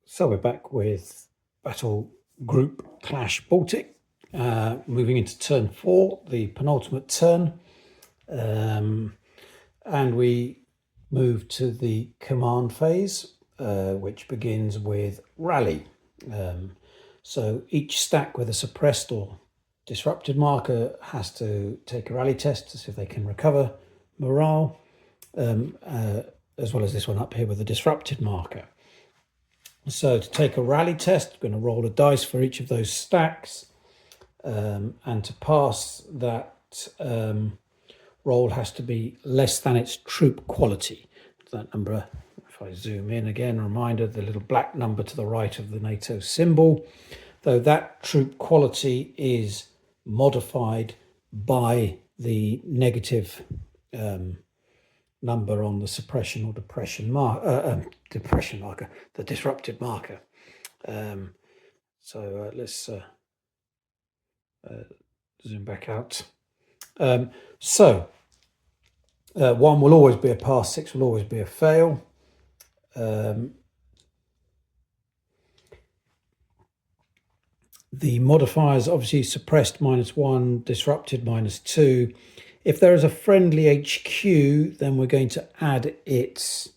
So we're back with Battlegroup Clash Baltic, moving into turn 4, the penultimate turn, and we move to the command phase, which begins with rally. So each stack with a suppressed or disrupted marker has to take a rally test to see if they can recover morale, as well as this one up here with a disrupted marker. So to take a rally test, we're going to roll a dice for each of those stacks, and to pass that roll has to be less than its troop quality. That number, if I zoom in again, reminder, the little black number to the right of the NATO symbol, though that troop quality is modified by the negative number on the suppression or depression marker, the disrupted marker. So let's zoom back out. 1 will always be a pass, 6 will always be a fail. The modifiers obviously suppressed -1, disrupted -2. If there is a friendly HQ, then we're going to add its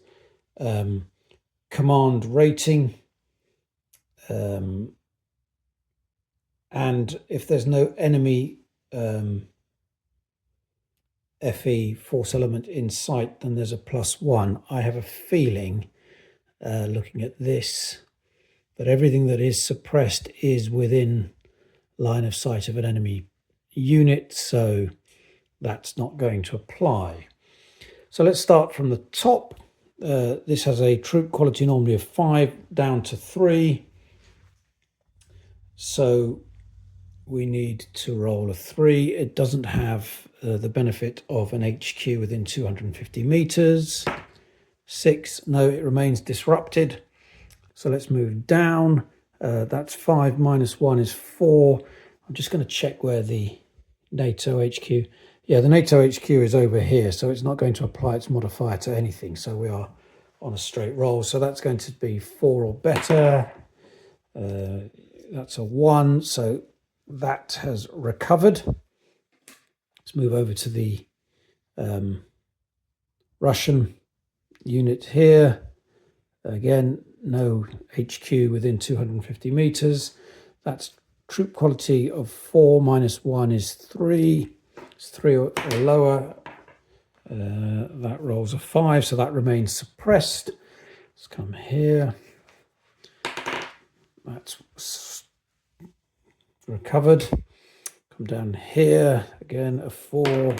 command rating. And if there's no enemy FE force element in sight, then there's a +1. I have a feeling, looking at this, that everything that is suppressed is within line of sight of an enemy unit, so that's not going to apply. So let's start from the top. This has a troop quality normally of 5 down to 3. So we need to roll a 3. It doesn't have the benefit of an HQ within 250 meters. 6, no, it remains disrupted. So let's move down. That's 5 -1 is 4. I'm just going to check where the NATO HQ... Yeah, the NATO HQ is over here, so it's not going to apply its modifier to anything. So we are on a straight roll. So that's going to be 4 or better. That's a 1, so that has recovered. Let's move over to the Russian unit here. Again, no HQ within 250 meters. That's troop quality of 4 -1 is 3. It's 3 or lower. That rolls a 5, so that remains suppressed. Let's come here. That's recovered. Come down here, again a 4.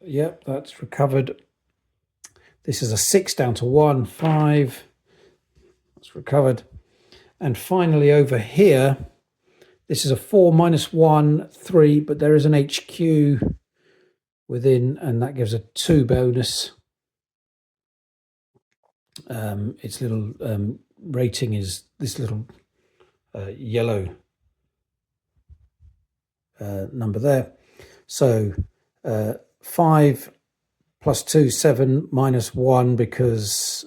Yep, that's recovered. This is a 6 down to 1, 5. That's recovered. And finally over here, this is a 4 -1, 3, but there is an HQ within, and that gives a 2 bonus. Its little rating is this little yellow number there. So 5 +2, 7 -1 because...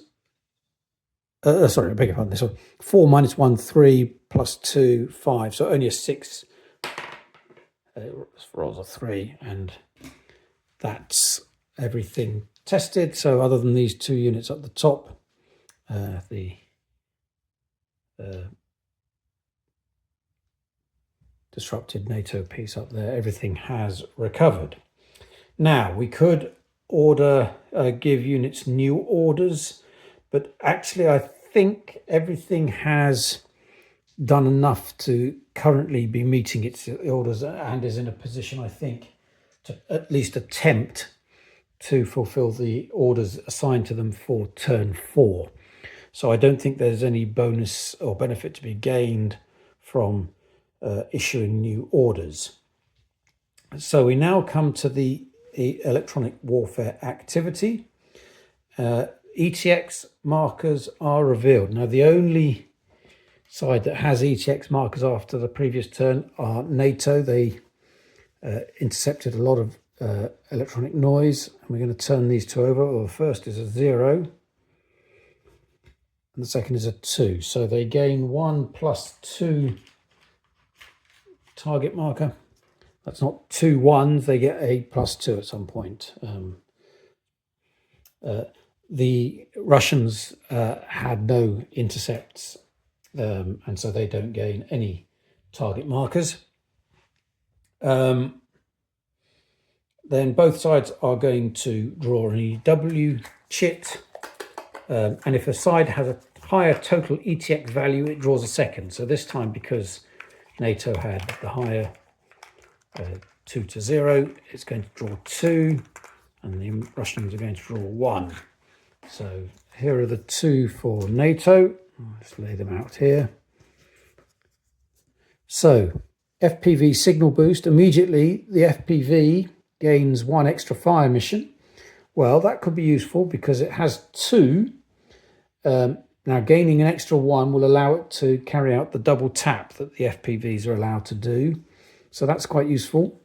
sorry, I beg your pardon, this one. 4 -1, 3 +2, 5. So only a 6 rolls a 3, and that's everything tested. So other than these 2 units at the top, the disrupted NATO piece up there, everything has recovered. Now, we could give units new orders, but actually I think everything has done enough to currently be meeting its orders and is in a position, I think, to at least attempt to fulfill the orders assigned to them for turn 4. So I don't think there's any bonus or benefit to be gained from issuing new orders. So we now come to the electronic warfare activity. ETX markers are revealed. Now, the only side that has ETX markers after the previous turn are NATO. They intercepted a lot of electronic noise, and we're going to turn these 2 over. Well, the first is a 0. and the second is a 2. So they gain 1 plus 2 target marker. That's not 2 1s, they get a plus 2 at some point. The Russians had no intercepts, and so they don't gain any target markers. Then both sides are going to draw an EW chit, and if a side has a higher total ETX value, it draws a second. So this time, because NATO had the higher 2 to 0, it's going to draw 2, and the Russians are going to draw 1. So here are the 2 for NATO. Let's lay them out here. So FPV signal boost. Immediately the FPV gains 1 extra fire mission. Well, that could be useful because it has 2. Now gaining an extra 1 will allow it to carry out the double tap that the FPVs are allowed to do. So that's quite useful.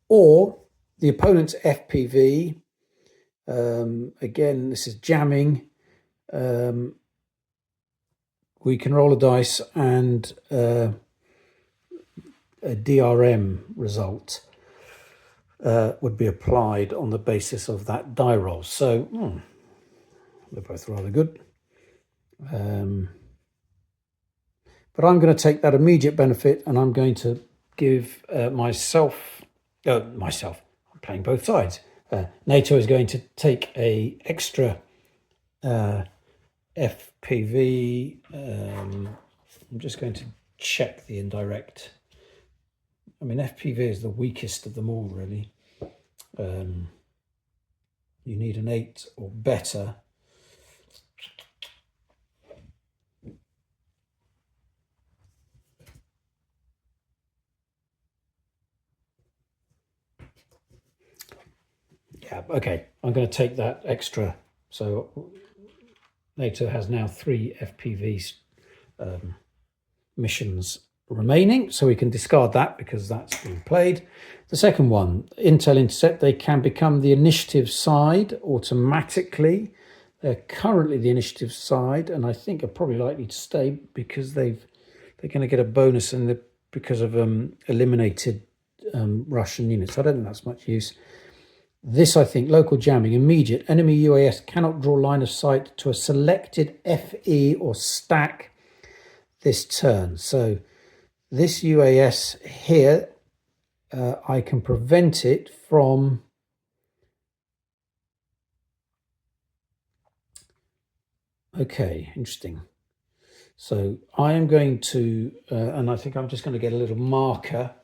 Or the opponent's FPV, again, this is jamming. We can roll a dice and a DRM result would be applied on the basis of that die roll. So they're both rather good. But I'm going to take that immediate benefit and I'm going to give myself, I'm playing both sides. NATO is going to take a extra FPV. I'm just going to check the indirect. I mean, FPV is the weakest of them all, really. You need an 8 or better. Yeah, okay, I'm going to take that extra. So NATO has now 3 FPV missions remaining, so we can discard that because that's been played. The second one, Intel Intercept, they can become the initiative side automatically. They're currently the initiative side, and I think are probably likely to stay because they're going to get a bonus because of eliminated Russian units. I don't think that's much use. This, I think, local jamming, immediate. Enemy UAS cannot draw line of sight to a selected FE or stack this turn. So this UAS here, I can prevent it from okay, interesting. So I am going to, and I think I'm just going to get a little marker.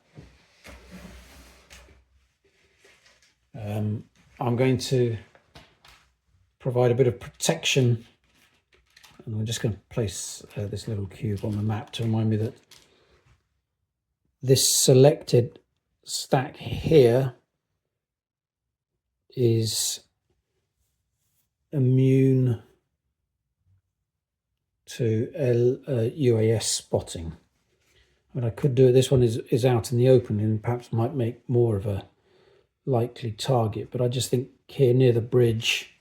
I'm going to provide a bit of protection, and I'm just going to place this little cube on the map to remind me that this selected stack here is immune to UAS spotting. I mean, I could do it. This one is out in the open and perhaps might make more of a likely target, but I just think here near the bridge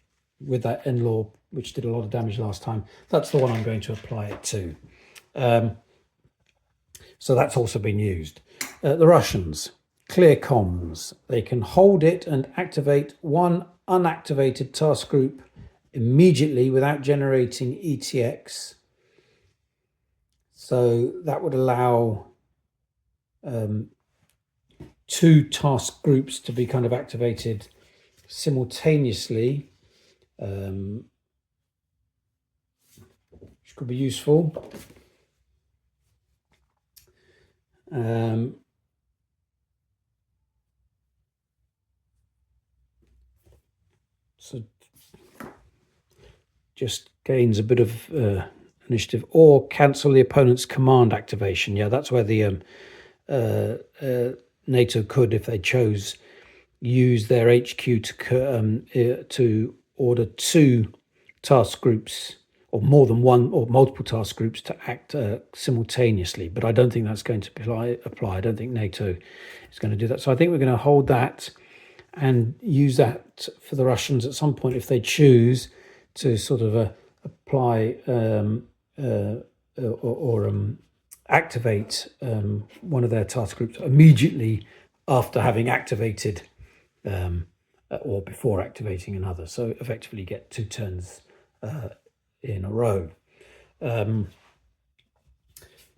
with that NLAW, which did a lot of damage last time, that's the one I'm going to apply it to. So that's also been used. The Russians, clear comms. They can hold it and activate 1 unactivated task group immediately without generating ETX. So that would allow 2 task groups to be kind of activated simultaneously, which could be useful. So just gains a bit of initiative, or cancel the opponent's command activation. Yeah, that's where the NATO could, if they chose, use their HQ to order 2 task groups, or more than 1 or multiple task groups to act simultaneously. But I don't think that's going to apply. I don't think NATO is going to do that. So I think we're going to hold that and use that for the Russians at some point if they choose to sort of apply or activate one of their task groups immediately after having activated or before activating another. So effectively get 2 turns in a row.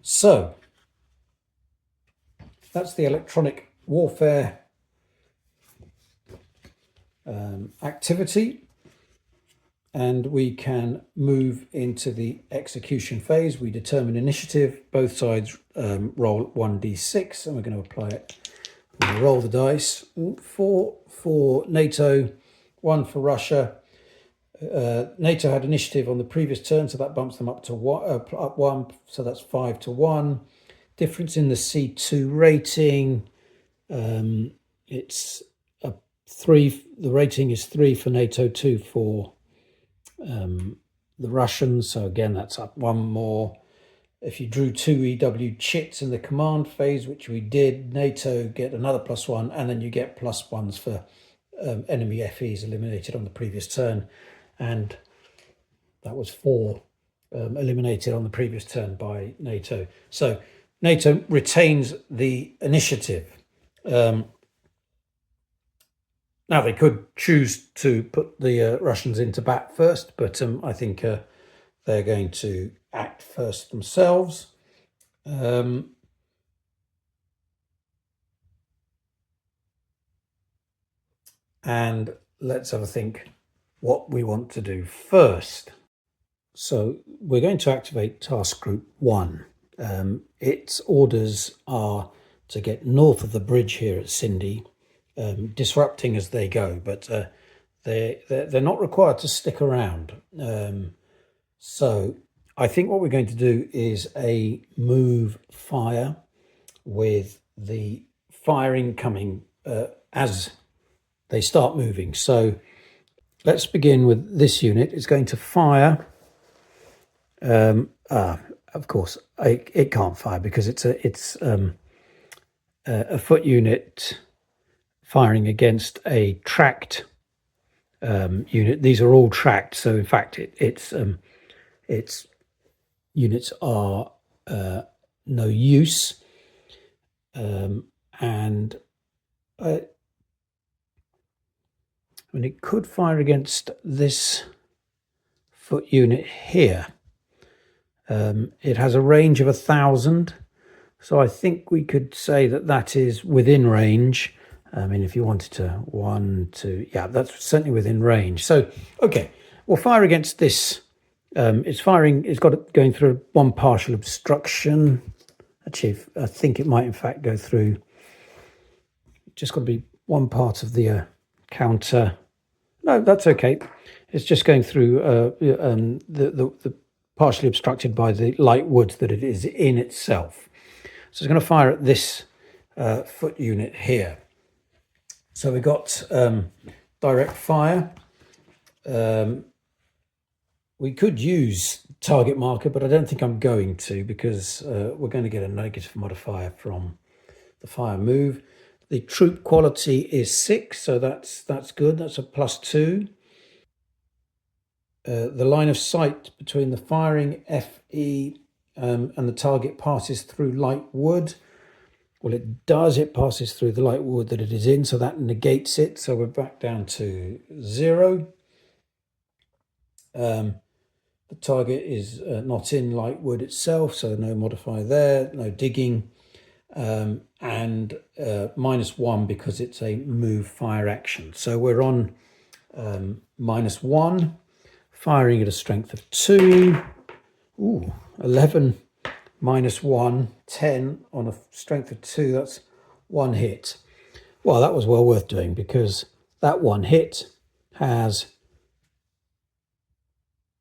So that's the electronic warfare activity. And we can move into the execution phase. We determine initiative. Both sides roll 1d6, and we're going to apply it. We're going to roll the dice. 4 for NATO, 1 for Russia. NATO had initiative on the previous turn, so that bumps them up to up 1, so that's 5-1. Difference in the C2 rating. It's a 3. The rating is 3 for NATO, 2 for the Russians, so again that's up 1 more. If you drew 2 EW chits in the command phase, which we did, NATO get another +1, and then you get +1s for enemy FEs eliminated on the previous turn, and that was 4 eliminated on the previous turn by NATO. So NATO retains the initiative. Now, they could choose to put the Russians into bat first, but I think they're going to act first themselves. And let's have a think what we want to do first. So we're going to activate Task Group 1. Its orders are to get north of the bridge here at Sindi, disrupting as they go, but they're not required to stick around. So I think what we're going to do is a move fire, with the firing coming as they start moving. So let's begin with this unit. It's going to fire. Of course, it can't fire because it's a foot unit firing against a tracked unit. These are all tracked, so in fact its units are no use, and it could fire against this foot unit here. It has a range of 1,000, so I think we could say that that is within range. I mean, if you wanted to 1, 2, yeah, that's certainly within range. So, okay, we'll fire against this. It's got it going through 1 partial obstruction. Actually, I think it might in fact go through, just got to be 1 part of the counter. No, that's okay. It's just going through the partially obstructed by the light wood that it is in itself. So it's going to fire at this foot unit here. So we got direct fire. We could use target marker, but I don't think I'm going to, because we're going to get a negative modifier from the fire move. The troop quality is 6, so that's good. That's a +2. The line of sight between the firing FE and the target passes through light wood. Well, it does. It passes through the light wood that it is in, so that negates it. So we're back down to 0. The target is not in light wood itself, so no modifier there, no digging, and -1 because it's a move fire action. So we're on -1, firing at a strength of 2. Ooh, 11 -1, 10 on a strength of 2. That's 1 hit. Well, that was well worth doing, because that 1 hit has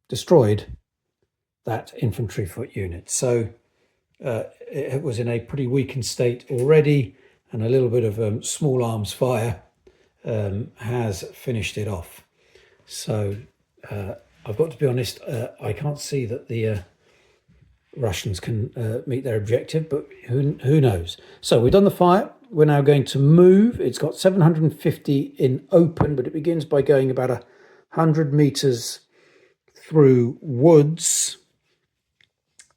destroyed that infantry foot unit. So it was in a pretty weakened state already, and a little bit of small arms fire has finished it off. So I've got to be honest, I can't see that the Russians can meet their objective, but who knows? So we've done the fire. We're now going to move. It's got 750 in open, but it begins by going about 100 meters through woods.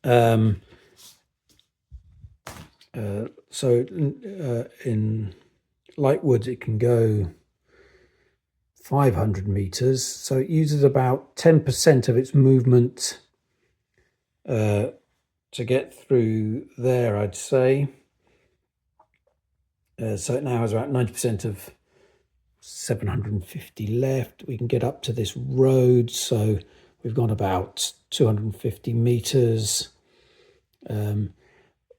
In light woods, it can go 500 meters. So it uses about 10% of its movement to get through there, I'd say. So it now has about 90% of 750 left. We can get up to this road. So we've got about 250 meters. We've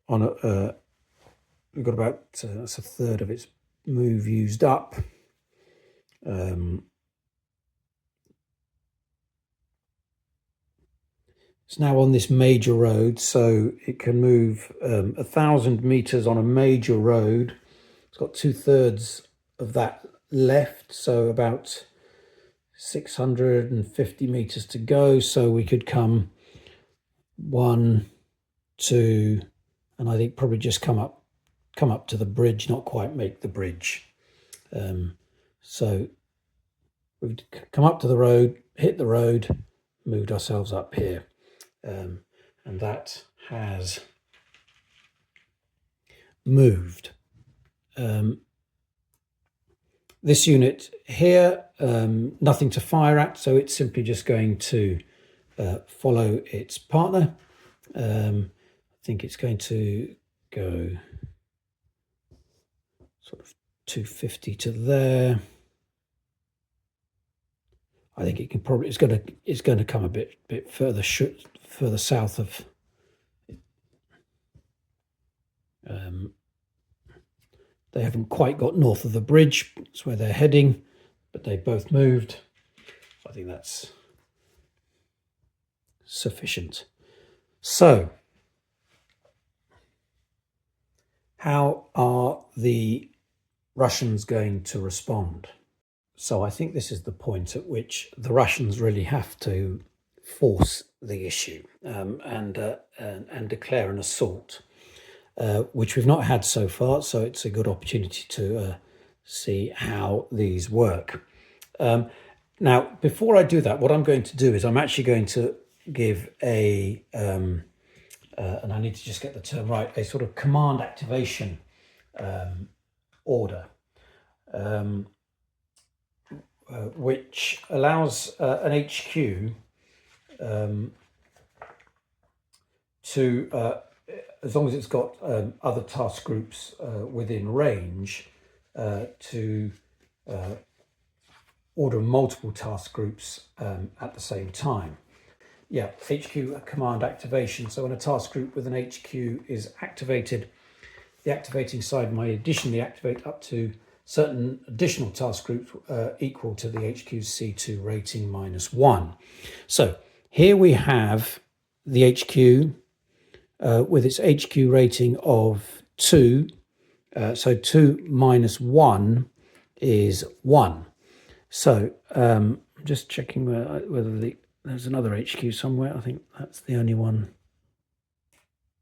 got about that's a third of its move used up. It's now on this major road, so it can move 1,000 meters on a major road. It's got 2/3 of that left, so about 650 meters to go. So we could come 1, 2, and I think probably just come up to the bridge, not quite make the bridge. So we've come up to the road, hit the road, moved ourselves up here. And that has moved. This unit here, nothing to fire at, so it's simply just going to follow its partner. I think it's going to go sort of 250 to there. I think it can probably it's going to come a bit further south of. They haven't quite got north of the bridge. That's where they're heading, but they both moved. I think that's sufficient. So, how are the Russians going to respond? So I think this is the point at which the Russians really have to force the issue and declare an assault, which we've not had so far. So it's a good opportunity to see how these work. Now, before I do that, what I'm going to do is I'm actually going to give a, and I need to just get the term right, a sort of command activation order. Which allows an HQ to, as long as it's got other task groups within range, to order multiple task groups at the same time. Yeah, HQ command activation. So when a task group with an HQ is activated, the activating side may additionally activate up to certain additional task groups equal to the HQ's C2 rating -1. So here we have the HQ with its HQ rating of 2. So 2 - 1 is 1. So I'm just checking whether there's another HQ somewhere. I think that's the only one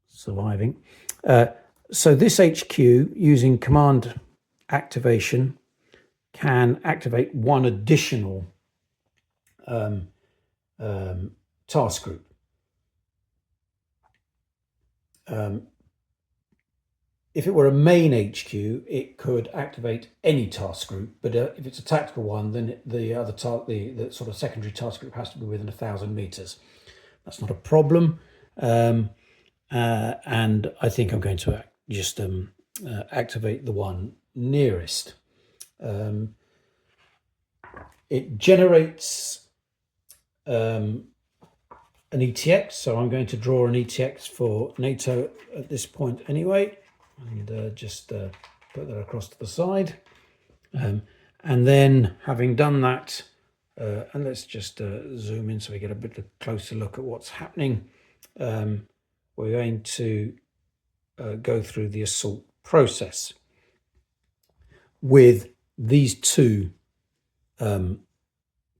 surviving. So this HQ, using command activation, can activate one additional task group. If it were a main HQ, it could activate any task group, but if it's a tactical one, then the sort of secondary task group has to be within 1,000 meters. That's not a problem, and I think I'm going to just activate the one nearest. It generates an ETX, so I'm going to draw an ETX for NATO at this point anyway, and just put that across to the side. And then, having done that, and let's just zoom in so we get a bit closer look at what's happening. We're going to go through the assault process with these two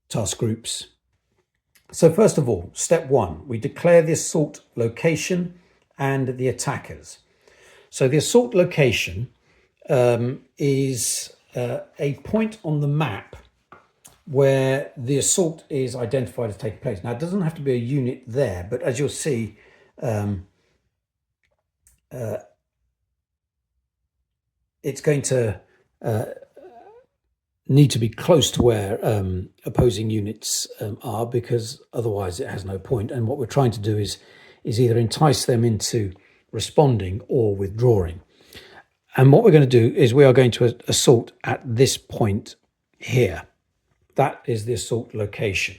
task groups. So first of all, step 1, we declare the assault location and the attackers. So the assault location is a point on the map where the assault is identified as taking place. Now, it doesn't have to be a unit there, but as you'll see, it's going to need to be close to where opposing units are, because otherwise it has no point. And what we're trying to do is either entice them into responding or withdrawing. And what we're going to do is we are going to assault at this point here. That is the assault location.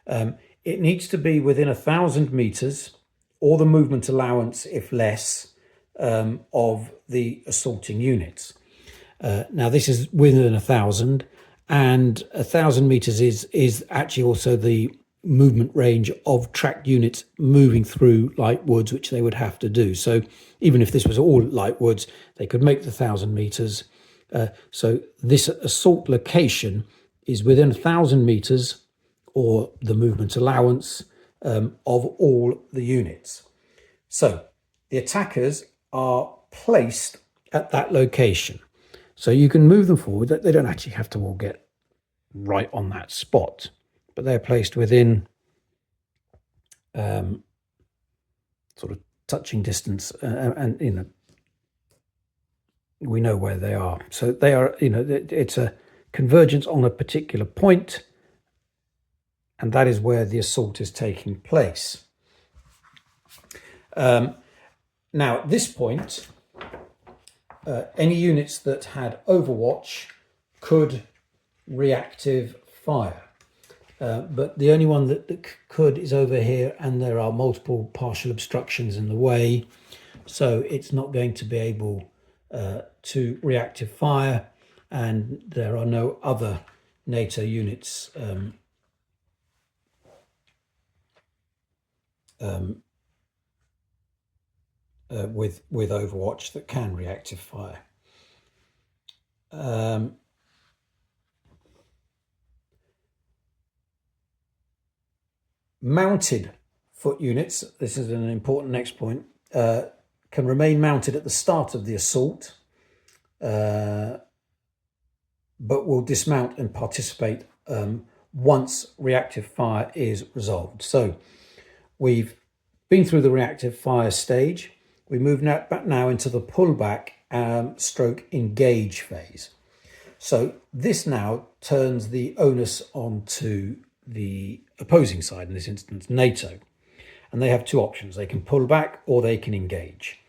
It needs to be within 1,000 meters, or the movement allowance, if less, of the assaulting units. Now this is within 1,000, and 1,000 meters is actually also the movement range of tracked units moving through light woods, which they would have to do. So even if this was all light woods, they could make the 1,000 meters. So this assault location is within 1,000 meters, or the movement allowance of all the units. So the attackers are placed at that location. So you can move them forward. They don't actually have to all get right on that spot, but they're placed within sort of touching distance, and we know where they are. So they are, it's a convergence on a particular point, and that is where the assault is taking place. Now at this point, any units that had overwatch could reactive fire, but the only one that could is over here, and there are multiple partial obstructions in the way, so it's not going to be able to reactive fire, and there are no other NATO units with overwatch that can reactive fire. Mounted foot units, this is an important next point, can remain mounted at the start of the assault, but will dismount and participate once reactive fire is resolved. So we've been through the reactive fire stage. We move back now into the pullback stroke engage phase. So this now turns the onus onto the opposing side, in this instance NATO, and they have two options. They can pull back or they can engage.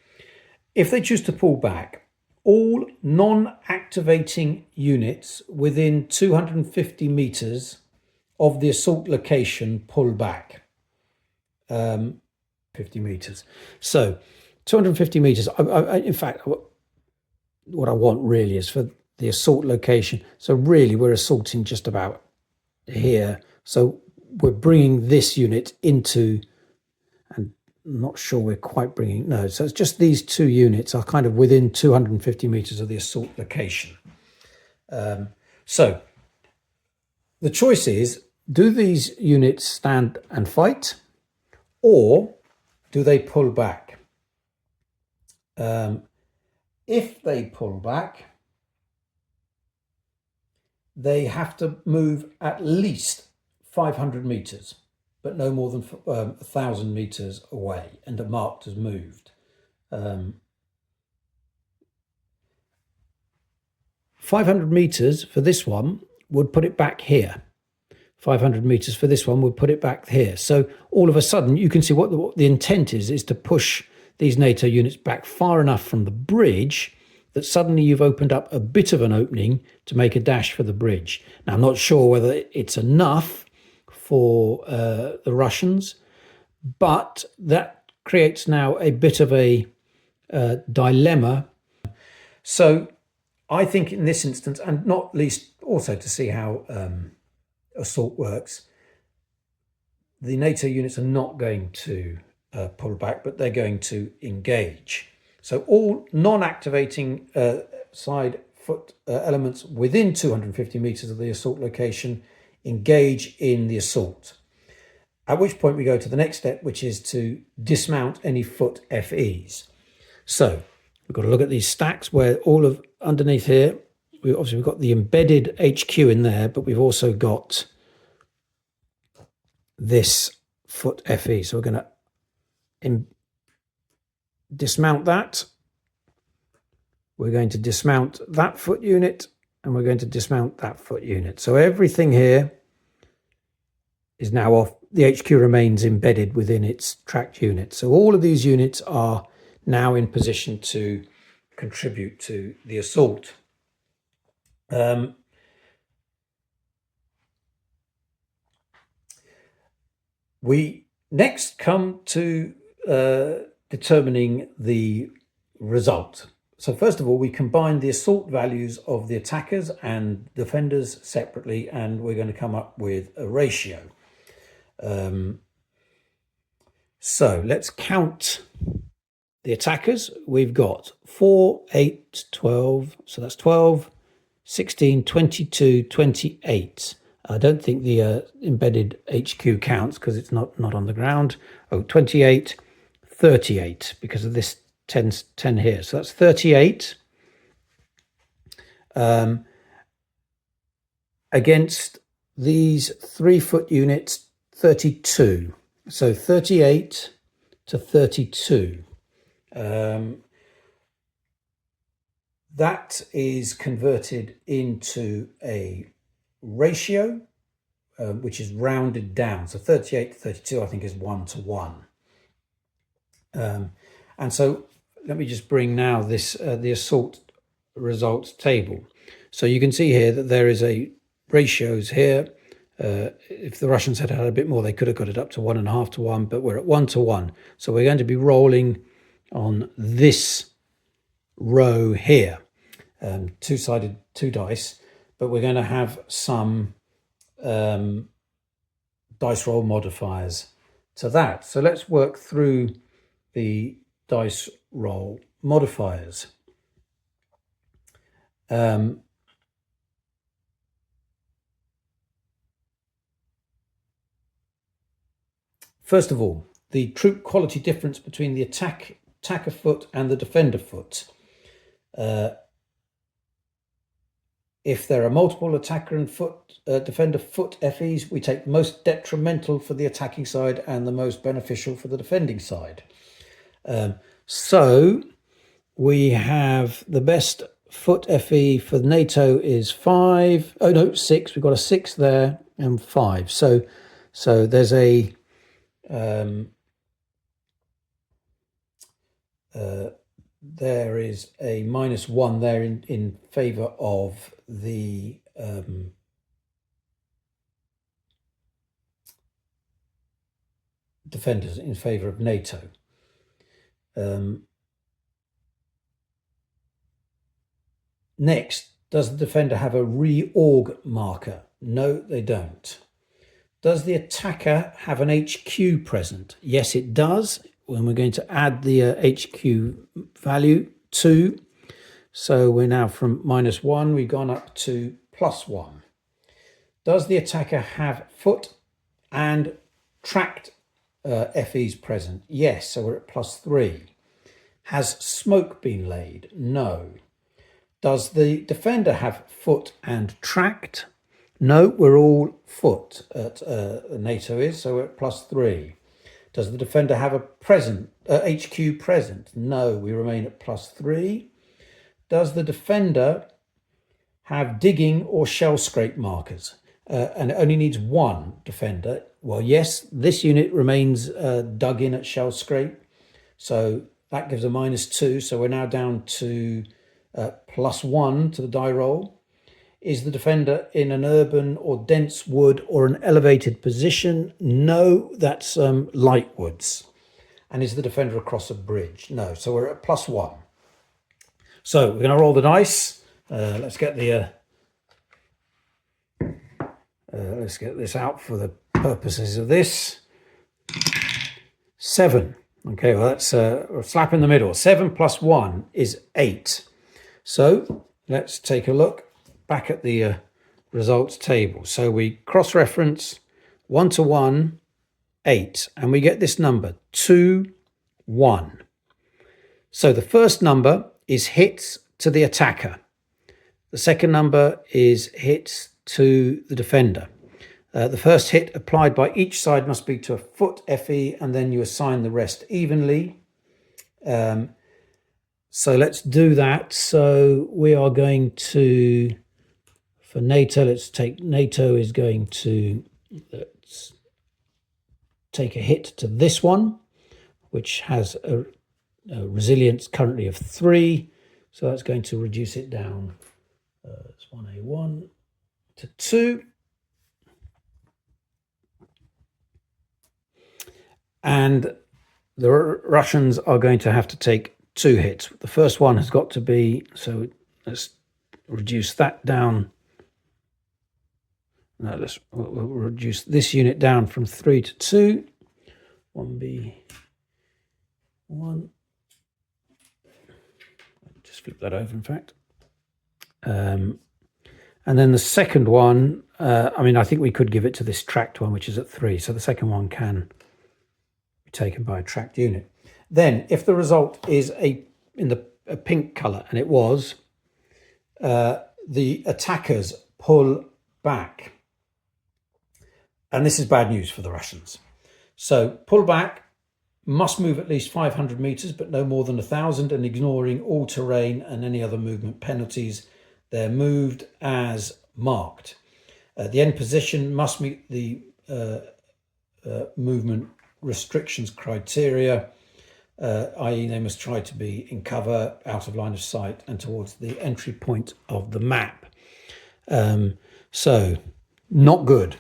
If they choose to pull back, all non-activating units within 250 meters of the assault location pull back 50 meters. So 250 meters, in fact, what I want really is for the assault location. So really we're assaulting just about here. So we're bringing this unit into, and I'm not sure we're quite bringing, no, so it's just these two units are kind of within 250 meters of the assault location. So the choice is, do these units stand and fight, or do they pull back? If they pull back, they have to move at least 500 meters, but no more than 1,000 meters away, and are marked as moved. 500 meters for this one would put it back here. 500 meters for this one would put it back here. So all of a sudden you can see what the intent is to push these NATO units back far enough from the bridge that suddenly you've opened up a bit of an opening to make a dash for the bridge. Now, I'm not sure whether it's enough for the Russians, but that creates now a bit of a dilemma. So I think in this instance, and not least also to see how assault works, the NATO units are not going to pull back, but they're going to engage. So all non-activating side foot elements within 250 meters of the assault location engage in the assault. At which point we go to the next step, which is to dismount any foot FEs. So we've got to look at these stacks where all of underneath here, we've got the embedded HQ in there, but we've also got this foot FE. So we're going to dismount that. We're going to dismount that foot unit, and we're going to dismount that foot unit. So everything here is now off. The HQ remains embedded within its tracked unit. So all of these units are now in position to contribute to the assault. We next come to determining the result. So first of all, we combine the assault values of the attackers and defenders separately, and we're going to come up with a ratio. So let's count the attackers. We've got 4, 8, 12. So that's 12, 16, 22, 28. I don't think the embedded HQ counts because it's not on the ground. Oh, 28, 38 because of this 10 here. So that's 38 against these 3-foot units, 32. So 38 to 32. That is converted into a ratio, which is rounded down. So 38 to 32, I think, is 1-to-1. And so let me just bring now this the assault results table. So you can see here that there is a ratios here. If the Russians had had a bit more, they could have got it up to 1.5-to-1, but we're at 1-to-1. So we're going to be rolling on this row here, two-sided, 2 dice, but we're going to have some dice roll modifiers to that. So let's work through the dice roll modifiers. First of all, the troop quality difference between the attacker foot and the defender foot. If there are multiple attacker and defender foot FEs, we take the most detrimental for the attacking side and the most beneficial for the defending side. So we have the best foot FE for NATO is 5. Oh no, 6. We've got a 6 there and 5. So there's a there is a -1 there in favour of the defenders, in favour of NATO. Next, does the defender have a reorg marker? No, they don't. Does the attacker have an HQ present? Yes, it does. When we're going to add the HQ value 2. So we're now from -1, we've gone up to +1. Does the attacker have foot and tracked FEs present? Yes, so we're at +3. Has smoke been laid? No. Does the defender have foot and tracked? No, we're all foot at NATO is, so we're at +3. Does the defender have a HQ present? No, we remain at +3. Does the defender have digging or shell scrape markers? And it only needs 1 defender. Well, yes, this unit remains dug in at shell scrape. So that gives a -2. So we're now down to +1 to the die roll. Is the defender in an urban or dense wood or an elevated position? No, that's light woods. And is the defender across a bridge? No, so we're at +1. So we're going to roll the dice. Let's get the let's get this out for the purposes of this. 7. Okay, well that's a slap in the middle. 7 + 1 is 8. So let's take a look back at the results table. So we cross-reference 1-to-1, 8, and we get this number 2, 1. So the first number is hits to the attacker. The second number is hits to the defender. The first hit applied by each side must be to a foot FE, and then you assign the rest evenly. So let's do that. So we are going to, for NATO, let's take NATO is going to, let's take a hit to this one, which has a resilience currently of 3. So that's going to reduce it down. It's 1A1 to 2. And the Russians are going to have to take 2 hits. The first one has got to be, so let's reduce that down. No, we'll reduce this unit down from 3 to 2. 1B1. Just flip that over, in fact. And then the second one, I mean, I think we could give it to this tracked one, which is at 3. So the second one can be taken by a tracked unit. Then, if the result is a pink colour, and it was, the attackers pull back. And this is bad news for the Russians. So pull back, must move at least 500 meters, but no more than 1,000, and ignoring all terrain and any other movement penalties. They're moved as marked. The end position must meet the movement restrictions criteria, i.e. they must try to be in cover, out of line of sight, and towards the entry point of the map. So not good.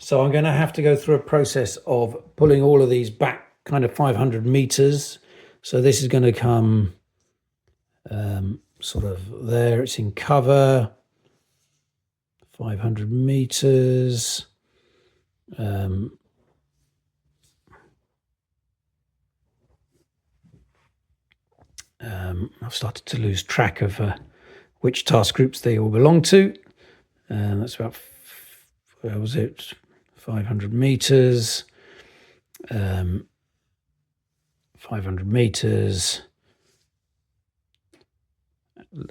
So I'm going to have to go through a process of pulling all of these back kind of 500 meters. So this is going to come sort of there. It's in cover, 500 meters. I've started to lose track of which task groups they all belong to. That's about, where was it? 500 meters. 500 meters.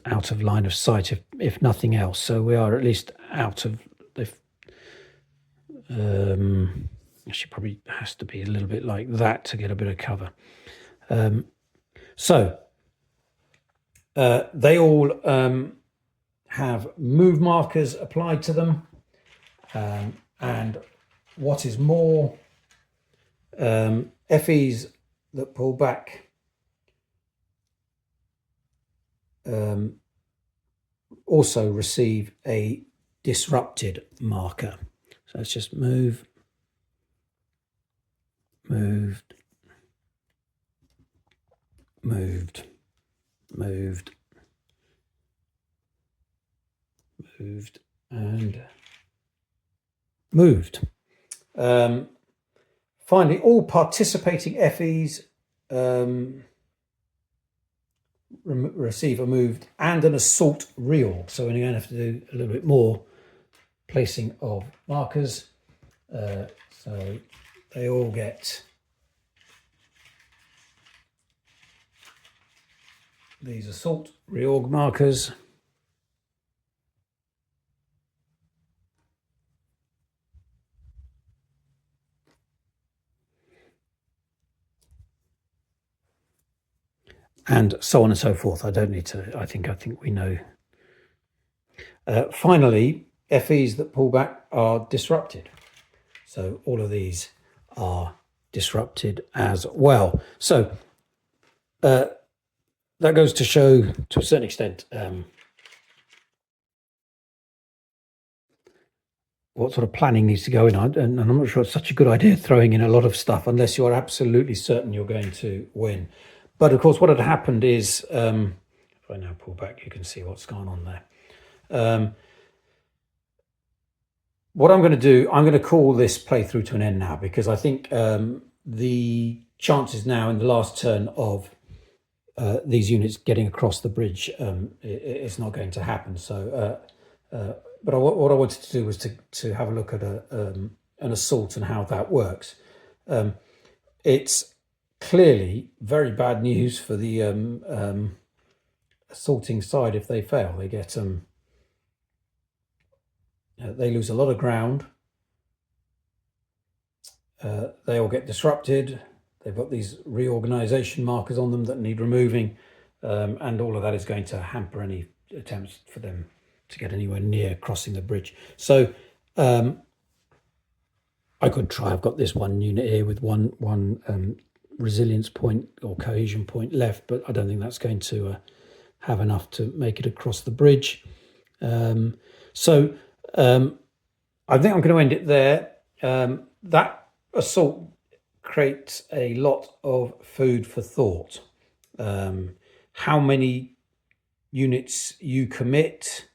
Out of line of sight, if nothing else. So we are at least out of the. Actually, probably has to be a little bit like that to get a bit of cover. So they all have move markers applied to them, and what is more, FEs that pull back also receive a disrupted marker. So let's just moved, moved, and moved. Finally, all participating FEs receive a moved and an assault reorg. So we're going to have to do a little bit more placing of markers. So they all get these assault reorg markers. And so on and so forth. I don't need to, I think we know. Finally, FEs that pull back are disrupted. So all of these are disrupted as well. So that goes to show, to a certain extent, what sort of planning needs to go in. And I'm not sure it's such a good idea throwing in a lot of stuff unless you're absolutely certain you're going to win. But of course, what had happened is, if I now pull back, you can see what's going on there. What I'm going to do, I'm going to call this playthrough to an end now, because I think the chances now in the last turn of these units getting across the bridge, it's not going to happen. So, but what I wanted to do was to have a look at an assault and how that works. It's clearly very bad news for the assaulting side if they fail. They get they lose a lot of ground. They all get disrupted. They've got these reorganization markers on them that need removing, and all of that is going to hamper any attempts for them to get anywhere near crossing the bridge. So I could try. I've got this one unit here with one resilience point or cohesion point left, but I don't think that's going to have enough to make it across the bridge. So I think I'm going to end it there. That assault creates a lot of food for thought. How many units you commit,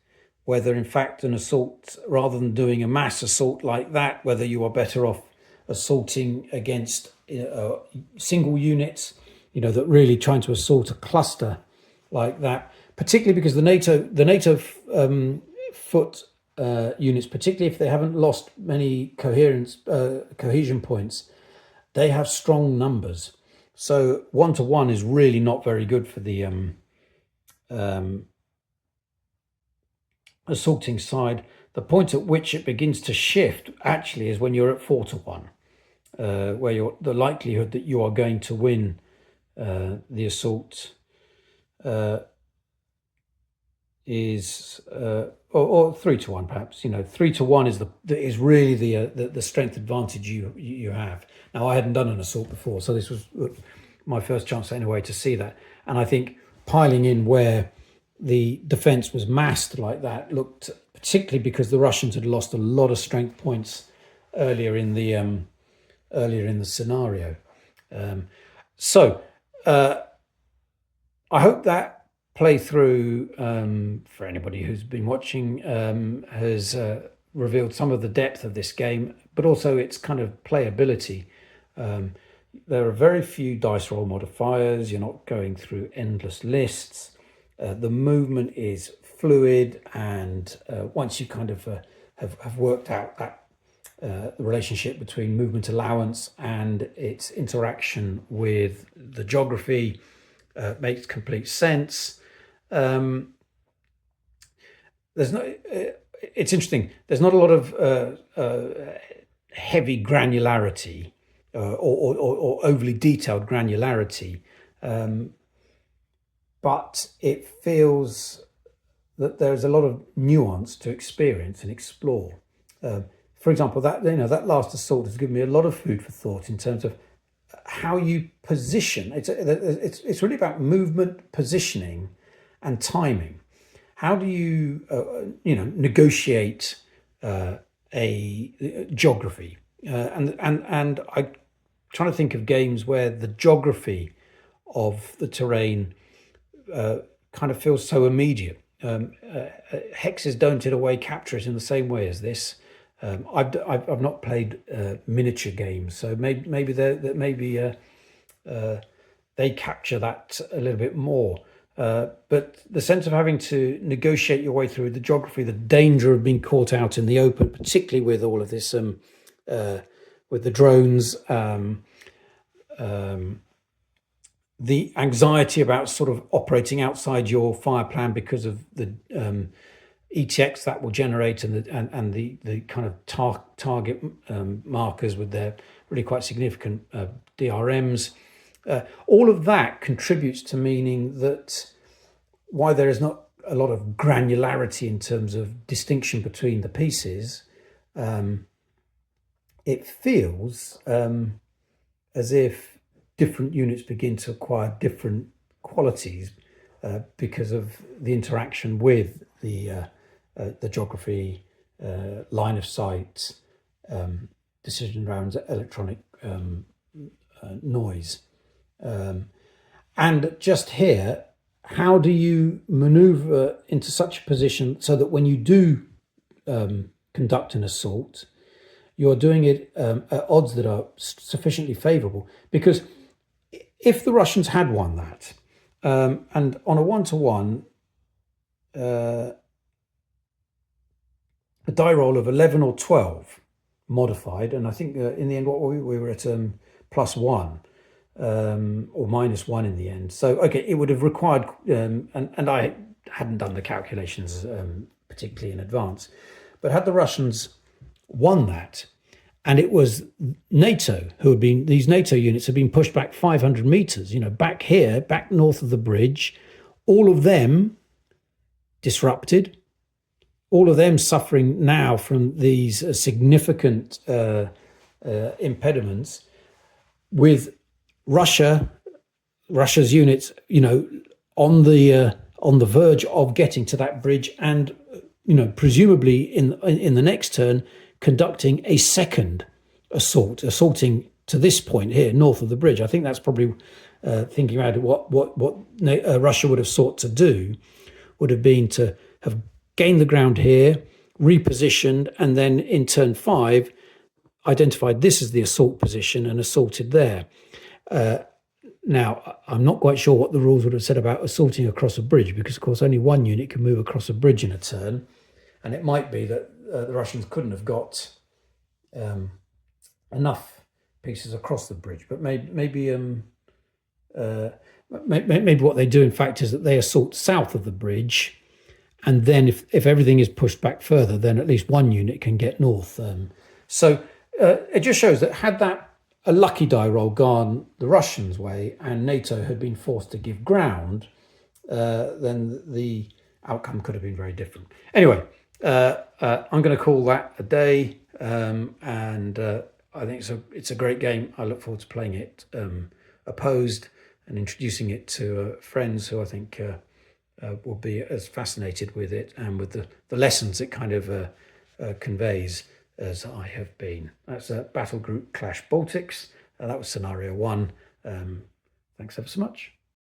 whether in fact an assault, rather than doing a mass assault like that, whether you are better off assaulting against single units, that really trying to assault a cluster like that, particularly because the NATO foot units, particularly if they haven't lost many cohesion points, they have strong numbers. So 1-to-1 is really not very good for the assaulting side. The point at which it begins to shift actually is when you're at 4-to-1, where the likelihood that you are going to win the assault is or 3-to-1 perhaps. 3-to-1 is really the strength advantage you have. Now, I hadn't done an assault before, so this was my first chance anyway to see that, and I think piling in where the defense was massed like that looked, particularly because the Russians had lost a lot of strength points earlier in the scenario. So I hope that playthrough, for anybody who's been watching, has revealed some of the depth of this game, but also its kind of playability. There are very few dice roll modifiers. You're not going through endless lists. The movement is fluid, and once you kind of have worked out that the relationship between movement allowance and its interaction with the geography, makes complete sense. It's interesting. There's not a lot of heavy granularity or overly detailed granularity, but it feels that there's a lot of nuance to experience and explore. For example, that last assault has given me a lot of food for thought in terms of how you position. It's really about movement, positioning, and timing. How do you negotiate a geography? And I'm trying to think of games where the geography of the terrain kind of feels so immediate. Hexes don't in a way capture it in the same way as this. I've not played miniature games, so maybe they capture that a little bit more. But the sense of having to negotiate your way through the geography, the danger of being caught out in the open, particularly with all of this, with the drones, the anxiety about sort of operating outside your fire plan because of the ETX that will generate, and the kind of target markers with their really quite significant DRMs. All of that contributes to meaning that why there is not a lot of granularity in terms of distinction between the pieces, it feels as if different units begin to acquire different qualities because of the interaction with the geography, line of sight, decision around electronic noise. And just here, how do you maneuver into such a position so that when you do conduct an assault, you're doing it at odds that are sufficiently favorable? Because if the Russians had won that, and on a 1-to-1, a die roll of 11 or 12 modified, and I think in the end we were at +1 or -1 in the end. So okay, it would have required, and I hadn't done the calculations particularly in advance, But had the Russians won that, and it was NATO who had been, these NATO units had been pushed back 500 meters, back here, back north of the bridge, all of them disrupted, all of them suffering now from these significant impediments, with Russia's units, on the verge of getting to that bridge, and presumably in the next turn conducting a second assaulting to this point here north of the bridge. I think that's probably thinking about what Russia would have sought to do would have been to have gained the ground here, repositioned, and then in turn 5 identified this as the assault position and assaulted there. Now, I'm not quite sure what the rules would have said about assaulting across a bridge, because, of course, only one unit can move across a bridge in a turn. And it might be that the Russians couldn't have got enough pieces across the bridge. But maybe what they do, in fact, is that they assault south of the bridge. And then if everything is pushed back further, then at least one unit can get north. So it just shows that had that a lucky die roll gone the Russians' way and NATO had been forced to give ground, then the outcome could have been very different. Anyway, I'm going to call that a day, and I think it's a great game. I look forward to playing it opposed and introducing it to friends who I think will be as fascinated with it and with the lessons it kind of conveys as I have been. That's Battlegroup Clash Baltics. That was scenario 1. Thanks ever so much.